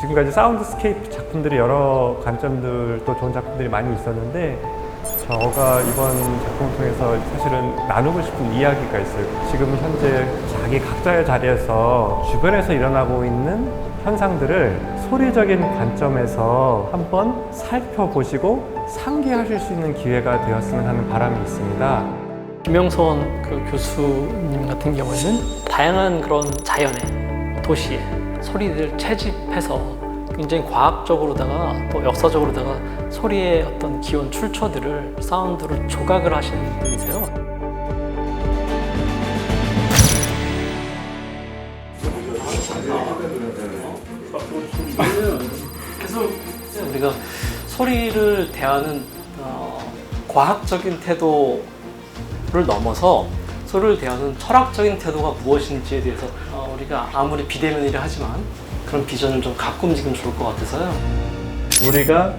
지금까지 사운드스케이프 작품들이 여러 관점들도 좋은 작품들이 많이 있었는데 저가 이번 작품을 통해서 사실은 나누고 싶은 이야기가 있어요. 지금 현재 자기 각자의 자리에서 주변에서 일어나고 있는 현상들을 소리적인 관점에서 한번 살펴보시고 상기하실 수 있는 기회가 되었으면 하는 바람이 있습니다. 김영선 교수님 같은 경우에는 다양한 그런 자연의 도시의 소리들을 채집해서 굉장히 과학적으로다가 또 역사적으로다가 소리의 어떤 기원 출처들을 사운드로 조각을 하시는 분이세요. 그래서 우리가 소리를 대하는 과학적인 태도를 넘어서 소리를 대하는 철학적인 태도가 무엇인지에 대해서 우리가 아무리 비대면이라 하지만 그런 비전을 좀 갖고 움직이면 좋을 것 같아서요. 우리가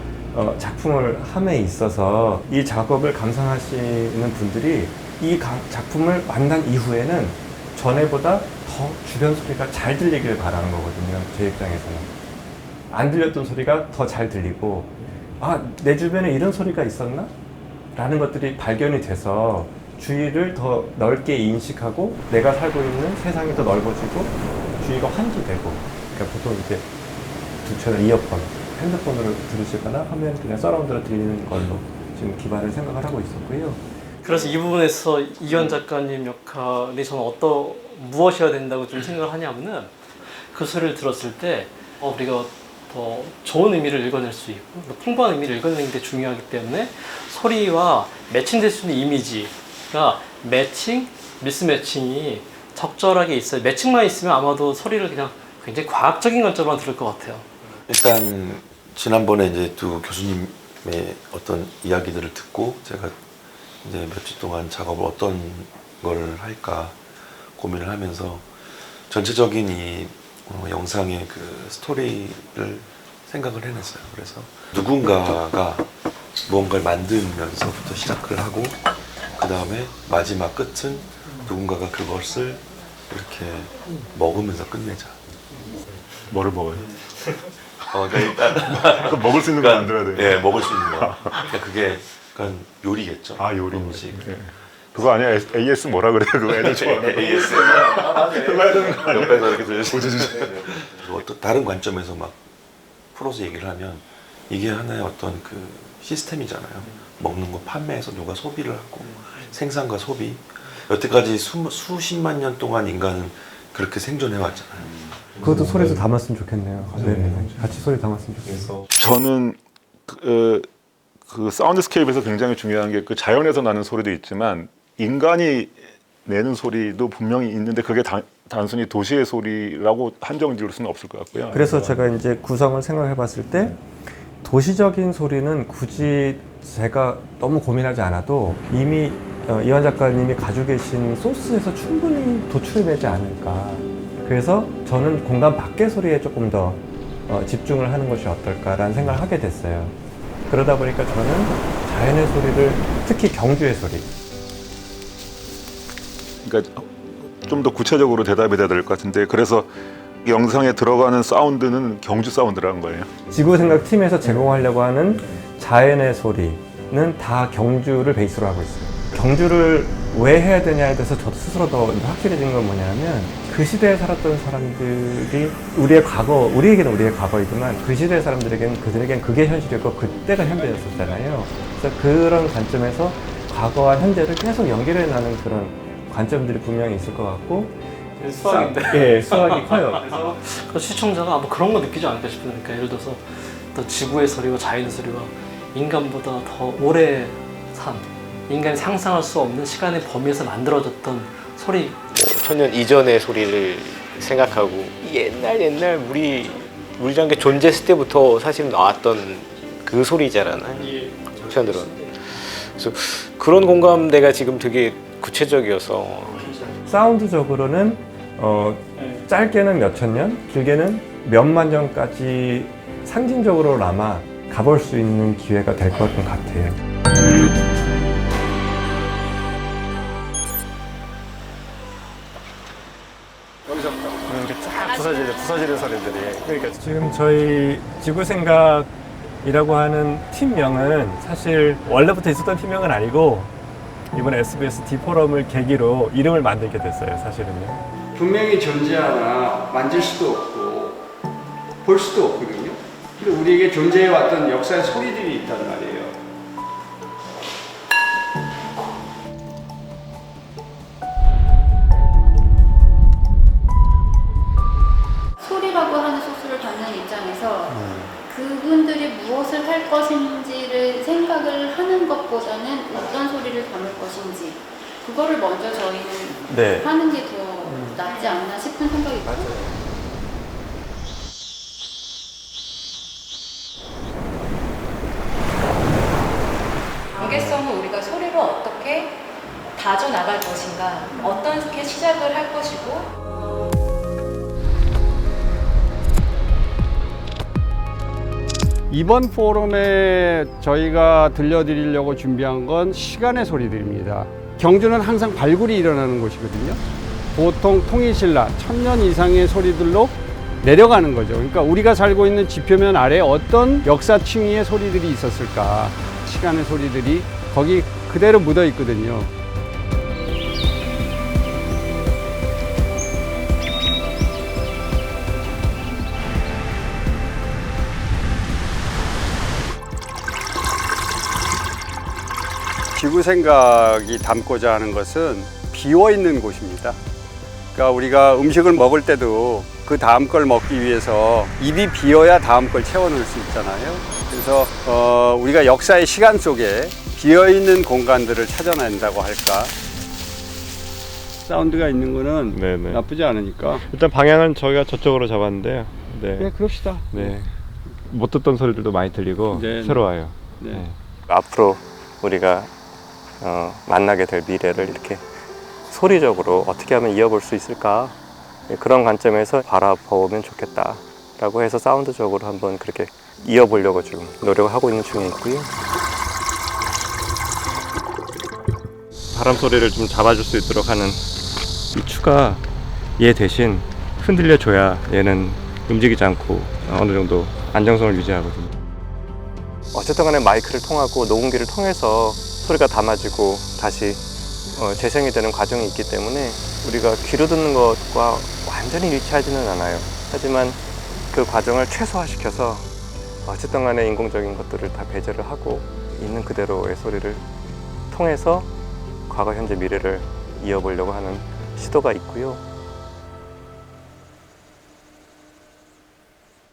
작품을 함에 있어서 이 작업을 감상하시는 분들이 이 작품을 만난 이후에는 전에보다 더 주변 소리가 잘 들리길 바라는 거거든요. 제 입장에서는. 안 들렸던 소리가 더 잘 들리고 내 주변에 이런 소리가 있었나? 라는 것들이 발견이 돼서 주위를 더 넓게 인식하고 내가 살고 있는 세상이 더 넓어지고 주위가 환기되고 그러니까 보통 이제 채널 이어폰, 핸드폰으로 들으시거나 하면 그냥 서라운드로 들리는 걸로 지금 기반을 생각을 하고 있었고요. 그래서 이 부분에서 이현 작가님 역할이 저는 무엇이어야 된다고 좀 생각을 하냐면은 그 소리를 들었을 때 우리가 더 좋은 의미를 읽어낼 수 있고 더 풍부한 의미를 읽어내는 게 중요하기 때문에 소리와 매칭될 수 있는 이미지가 미스매칭이 적절하게 있어요. 매칭만 있으면 아마도 소리를 그냥 굉장히 과학적인 관점만 들을 것 같아요. 일단 지난번에 이제 두 교수님의 어떤 이야기들을 듣고 제가 이제 며칠 동안 작업을 어떤 걸 할까 고민을 하면서 전체적인 이 영상의 그 스토리를 생각을 해냈어요. 그래서 누군가가 무언가를 만들면서부터 시작을 하고 그 다음에 마지막 끝은 누군가가 그것을 이렇게 먹으면서 끝내자. 뭐를 먹어요? 그러니까 일단 먹을 수 있는 거 만들어야 돼요. 예, 먹을 수 있는 거. 그러니까 그게 약간 요리겠죠. 요리. 음식. 네. 그거 아니야? AS 뭐라 그래요? 그거 애들 좋아하는 거. AS. 그거 해야 되는 거 아니야? 옆에서 이렇게 들려주세요. 어떤 다른 관점에서 막 풀어서 얘기를 하면 이게 하나의 어떤 그 시스템이잖아요. 먹는 거 판매해서 누가 소비를 하고 생산과 소비. 여태까지 수십만 년 동안 인간은 그렇게 생존해왔잖아요. 그것도 소리도 담았으면 좋겠네요. 네. 같이 소리 담았으면 좋겠어요. 저는 그 사운드스케이프에서 굉장히 중요한 게 그 자연에서 나는 소리도 있지만 인간이 내는 소리도 분명히 있는데 그게 단순히 도시의 소리라고 한정 지을 수는 없을 것 같고요. 그래서 제가 이제 구성을 생각해 봤을 때 도시적인 소리는 굳이 제가 너무 고민하지 않아도 이미 이현 작가님이 가지고 계신 소스에서 충분히 도출이 되지 않을까. 그래서 저는 공간 밖의 소리에 조금 더 집중을 하는 것이 어떨까라는 생각을 하게 됐어요. 그러다 보니까 저는 자연의 소리를, 특히 경주의 소리. 그러니까 좀 더 구체적으로 대답이 돼야 될 것 같은데 그래서 영상에 들어가는 사운드는 경주 사운드라는 거예요. 지구생각팀에서 제공하려고 하는 자연의 소리는 다 경주를 베이스로 하고 있어요. 경주를 왜 해야 되냐에 대해서 저도 스스로 더 확실해진 건 뭐냐면 그 시대에 살았던 사람들이 우리에게는 우리의 과거이지만 그 시대의 그들에겐 그게 현실이었고 그때가 현대였었잖아요. 그래서 그런 관점에서 과거와 현재를 계속 연결해 나가는 그런 관점들이 분명히 있을 것 같고 수학인데. 예, 수학이 커요. 그래서 시청자가 아마 그런 거 느끼지 않을까 싶으니까 그러니까 예를 들어서 또 지구의 소리와 자연의 소리가 인간보다 더 오래 산 인간이 상상할 수 없는 시간의 범위에서 만들어졌던 소리. 천년 이전의 소리를 생각하고 옛날 우리란 게 존재했을 때부터 사실 나왔던 그 소리잖아요. 한편으로는. 그래서 그런 공감대가 지금 되게 구체적이어서 사운드적으로는 짧게는 몇천 년, 길게는 몇만 년까지 상징적으로나마 가볼 수 있는 기회가 될 것 같아요. 이렇게 쫙 부서져요. 부서지는 소리들이. 그러니까 지금 저희 지구생각이라고 하는 팀명은 사실 원래부터 있었던 팀명은 아니고 이번 SBS D4럼을 계기로 이름을 만들게 됐어요, 사실은요. 분명히 존재하나 만질 수도 없고 볼 수도 없거든요. 근데 우리에게 존재해왔던 역사의 소리들이 있단 말이에요. 소리라고 하는 소스를 담는 입장에서 그분들이 무엇을 할 것인지를 생각을 하는 것보다는 어떤 소리를 담을 것인지 그거를 먼저 저희는 네. 하는 게 더 낫지 않나 싶은 생각이 들어요. 관계성은 우리가 소리로 어떻게 다져나갈 것인가, 어떻게 시작을 할 것이고 이번 포럼에 저희가 들려드리려고 준비한 건 시간의 소리들입니다. 경주는 항상 발굴이 일어나는 곳이거든요. 보통 통일신라 1000년 이상의 소리들로 내려가는 거죠. 그러니까 우리가 살고 있는 지표면 아래 어떤 역사 층위의 소리들이 있었을까. 시간의 소리들이 거기 그대로 묻어 있거든요. 지구 생각이 담고자 하는 것은 비어 있는 곳입니다. 그러니까 우리가 음식을 먹을 때도 그 다음 걸 먹기 위해서 입이 비어야 다음 걸 채워 넣을 수 있잖아요. 그래서 우리가 역사의 시간 속에 비어 있는 공간들을 찾아낸다고 할까. 사운드가 있는 거는 네네. 나쁘지 않으니까. 일단 방향은 저희가 저쪽으로 잡았는데요. 네. 네, 그럽시다. 네. 못 듣던 소리들도 많이 들리고 네, 새로워요. 네. 앞으로 우리가 만나게 될 미래를 이렇게 소리적으로 어떻게 하면 이어볼 수 있을까, 그런 관점에서 바라보면 좋겠다라고 해서 사운드적으로 한번 그렇게 이어보려고 지금 노력을 하고 있는 중에 있고요. 바람 소리를 좀 잡아줄 수 있도록 하는 이 추가 얘 대신 흔들려줘야 얘는 움직이지 않고 어느 정도 안정성을 유지하거든요. 어쨌든 간에 마이크를 통하고 녹음기를 통해서 소리가 담아지고 다시 재생이 되는 과정이 있기 때문에 우리가 귀로 듣는 것과 완전히 일치하지는 않아요. 하지만 그 과정을 최소화시켜서 어쨌든 간에 인공적인 것들을 다 배제를 하고 있는 그대로의 소리를 통해서 과거, 현재, 미래를 이어보려고 하는 시도가 있고요.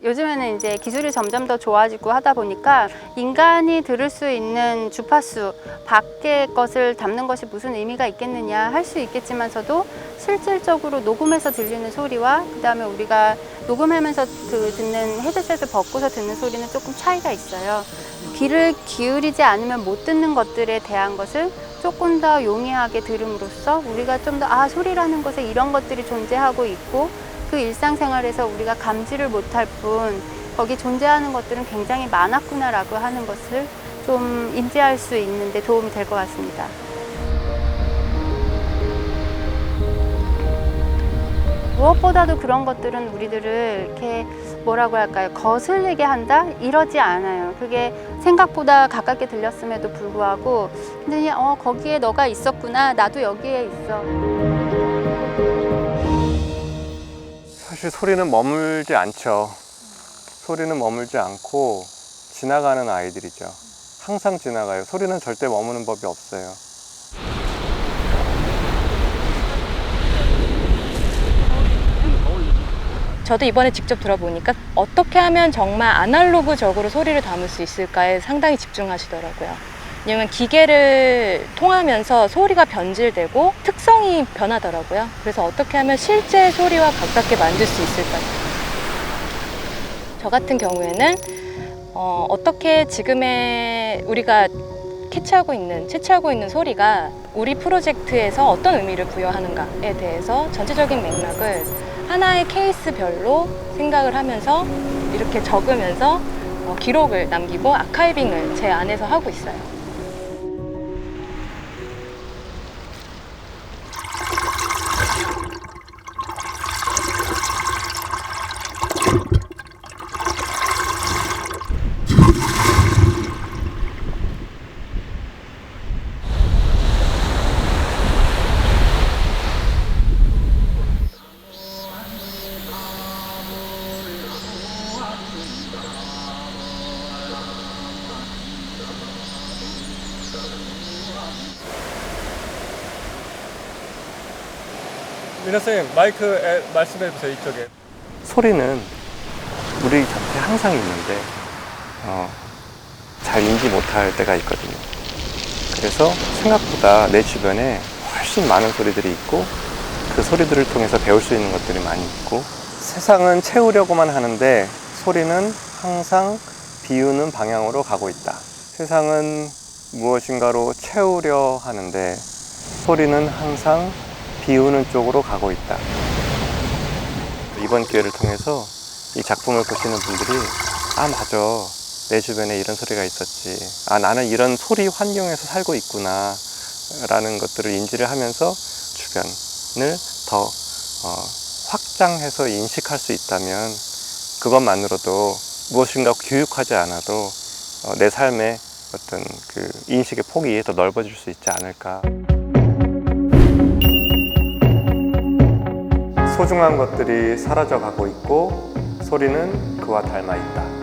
요즘에는 이제 기술이 점점 더 좋아지고 하다 보니까 인간이 들을 수 있는 주파수 밖의 것을 담는 것이 무슨 의미가 있겠느냐 할 수 있겠지만서도 실질적으로 녹음해서 들리는 소리와 그다음에 우리가 녹음하면서 듣는 헤드셋을 벗고서 듣는 소리는 조금 차이가 있어요. 귀를 기울이지 않으면 못 듣는 것들에 대한 것을 조금 더 용이하게 들음으로써 우리가 좀 더 소리라는 것에 이런 것들이 존재하고 있고 그 일상생활에서 우리가 감지를 못할 뿐 거기 존재하는 것들은 굉장히 많았구나라고 하는 것을 좀 인지할 수 있는 데 도움이 될 것 같습니다. 무엇보다도 그런 것들은 우리들을 이렇게 뭐라고 할까요? 거슬리게 한다? 이러지 않아요. 그게 생각보다 가깝게 들렸음에도 불구하고 굉장히 거기에 너가 있었구나. 나도 여기에 있어. 사실 소리는 머물지 않죠. 소리는 머물지 않고 지나가는 아이들이죠. 항상 지나가요. 소리는 절대 머무는 법이 없어요. 저도 이번에 직접 들어보니까 어떻게 하면 정말 아날로그적으로 소리를 담을 수 있을까에 상당히 집중하시더라고요. 왜냐면 기계를 통하면서 소리가 변질되고 특성이 변하더라고요. 그래서 어떻게 하면 실제 소리와 가깝게 만들 수 있을까요? 저 같은 경우에는 어떻게 지금의 우리가 채취하고 있는 소리가 우리 프로젝트에서 어떤 의미를 부여하는가에 대해서 전체적인 맥락을 하나의 케이스별로 생각을 하면서 이렇게 적으면서 기록을 남기고 아카이빙을 제 안에서 하고 있어요. 민호 선생님 마이크 말씀해 주세요. 이쪽에. 소리는 우리 곁에 항상 있는데 잘 인지 못할 때가 있거든요. 그래서 생각보다 내 주변에 훨씬 많은 소리들이 있고 그 소리들을 통해서 배울 수 있는 것들이 많이 있고 세상은 채우려고만 하는데 소리는 항상 비우는 방향으로 가고 있다. 세상은 무엇인가로 채우려 하는데 소리는 항상 비우는 쪽으로 가고 있다. 이번 기회를 통해서 이 작품을 보시는 분들이 맞아, 내 주변에 이런 소리가 있었지, 나는 이런 소리 환경에서 살고 있구나 라는 것들을 인지를 하면서 주변을 더 확장해서 인식할 수 있다면 그것만으로도 무엇인가 교육하지 않아도 내 삶의 어떤 그 인식의 폭이 더 넓어질 수 있지 않을까. 소중한 것들이 사라져 가고 있고 소리는 그와 닮아 있다.